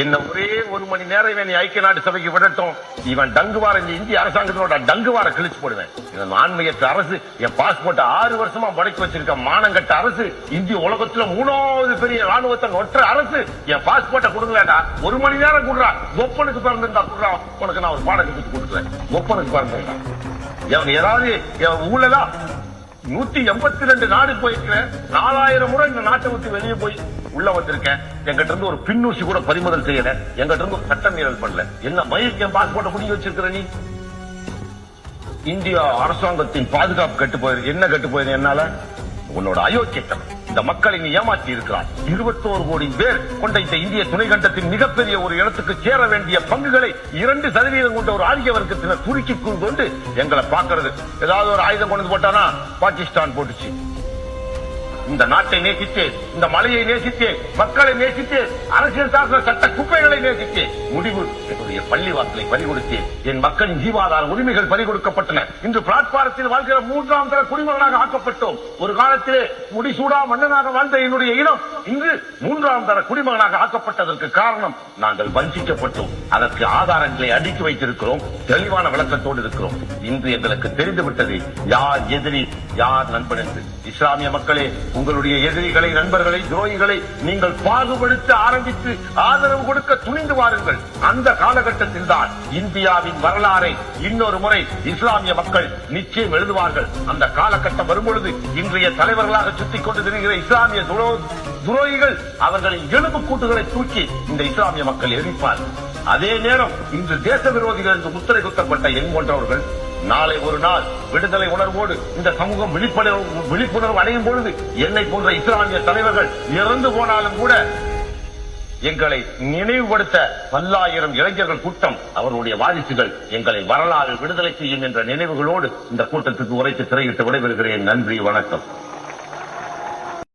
என்ன ஒரே ஒரு மணி நேரம் இவன் ஐக்கிய நாட்டு சபைக்கு விடட்டும், இவன் டங்குவார இந்த இந்திய அரசாங்கத்தோட டங்குவார கிழிச்சு போடுவேன். இவன் ஆண்மையற்ற அரசு, என் பாஸ்போர்ட் 6 வருஷமா முடக்கி வச்சிருக்க மானங்கட்ட அரசு, இந்திய உலகத்துல 3வது பெரிய ராணுவத்தை ஒற்ற அரசு, என் பாஸ்போர்ட்டை கொடுக்கலடா. ஒரு மணி நேரம் கொடுறா. ஒப்பனுக்கு பிறந்திருந்தா கொடுறா, உனக்கு நான் ஒரு பாடத்தை கொடுத்துறேன். ஒப்பனுக்கு பிறந்திருந்தா ஏதாவது ஊழலா 182 நாடு போயிருக்கிறேன். 4000 முறை இந்த நாட்டை விட்டு வெளியே போய் உள்ள வந்திருக்கேன். எங்கிட்ட இருந்து ஒரு பின்னூசி கூட பறிமுதல் செய்யல. எங்கிட்ட இருந்து ஒரு சட்ட மீறல் பண்ணல. என்ன மயிருக்கு என் பாஸ்போர்ட்டை குடிக்க வச்சிருக்கிற நீ? இந்தியா அரசாங்கத்தின் பாதுகாப்பு கெட்டு போயிரு. என்ன கெட்டு போயிரு? என்னால உன்னோட அயோக்கியத்தனம். இந்த மக்களை நீ ஏமாற்றி இருக்கிறாய். 21 கோடி பேர் கொண்ட இந்த இந்திய துணைக்கண்டத்தின் மிகப்பெரிய ஒரு இடத்துக்கு சேர வேண்டிய பங்குகளை 2% கொண்ட ஒரு ஆரிய வர்க்கத்தினர் துருக்கி கொண்டு எங்களை பாக்குறது. ஏதாவது ஒரு ஆயுதம் கொண்டு போட்டானா பாகிஸ்தான் போட்டுச்சு. இந்த நாட்டை நேசித்து, இந்த மலையை நேசித்து, மக்களை நேசித்து, அரசியல் சாசன சட்ட குப்பைகளை நேசித்து, முடிவு என்னுடைய பள்ளிவாசலை பறிகொடுத்து என் மக்களின் ஜீவாதார உரிமைகள் பறிகொடுக்கப்பட்டன. இன்று பிளாட்பாரத்தில் வாழ்கிற 3ஆம் தர குடிமகனாக ஆக்கப்பட்டோம். ஒரு காலத்திலே முடிசூடா மன்னனாக வாழ்ந்த என்னுடைய இனம் இன்று 3ஆம் தர குடிமகனாக ஆக்கப்பட்டதற்கு காரணம் நாங்கள் வஞ்சிக்கப்பட்டோம். அதற்கு ஆதாரங்களை அடுக்கி வைத்திருக்கிறோம். தெளிவான விளக்கத்தோடு இருக்கிறோம். இன்று எங்களுக்கு தெரிந்துவிட்டது யார் எதிரி யார் நண்பன் என்று. இஸ்லாமிய மக்களே, உங்களுடைய எதிரிகளை, நண்பர்களை, துரோகிகளை நீங்கள் பாகுபடுத்த ஆரம்பித்து ஆதரவு கொடுக்க துணிந்து வாருங்கள். அந்த காலகட்டத்தில் தான் இந்தியாவின் வரலாறை இன்னொரு முறை இஸ்லாமிய மக்கள் நிச்சயம் எழுதுவார்கள். அந்த காலகட்டம் வரும்பொழுது இன்றைய தலைவர்களாக சுத்திக் கொண்டு திரிகிற இஸ்லாமிய துரோகிகள் அவர்களின் எலும்பு கூட்டுகளை தூக்கி இந்த இஸ்லாமிய மக்கள் எரிப்பார். அதே நேரம் இன்று தேச விரோதிகள் என்று முத்திரை குத்தப்பட்ட என் போன்றவர்கள் நாளை ஒரு நாள் விடுதலை உணர்வோடு இந்த சமூகம் விழிப்புணர்வு அடையும் பொழுது என்னை போன்ற இஸ்லாமிய தலைவர்கள் இறந்து போனாலும் கூட எங்களை நினைவுபடுத்த 10,000 இளைஞர்கள் கூட்டம், அவர்களுடைய வாரிசுகள் எங்களை வரலாறு விடுதலை செய்யும் என்ற நினைவுகளோடு இந்த கூட்டத்துக்கு உரைத்து திரையிட்டு விடைபெறுகிறேன். நன்றி, வணக்கம்.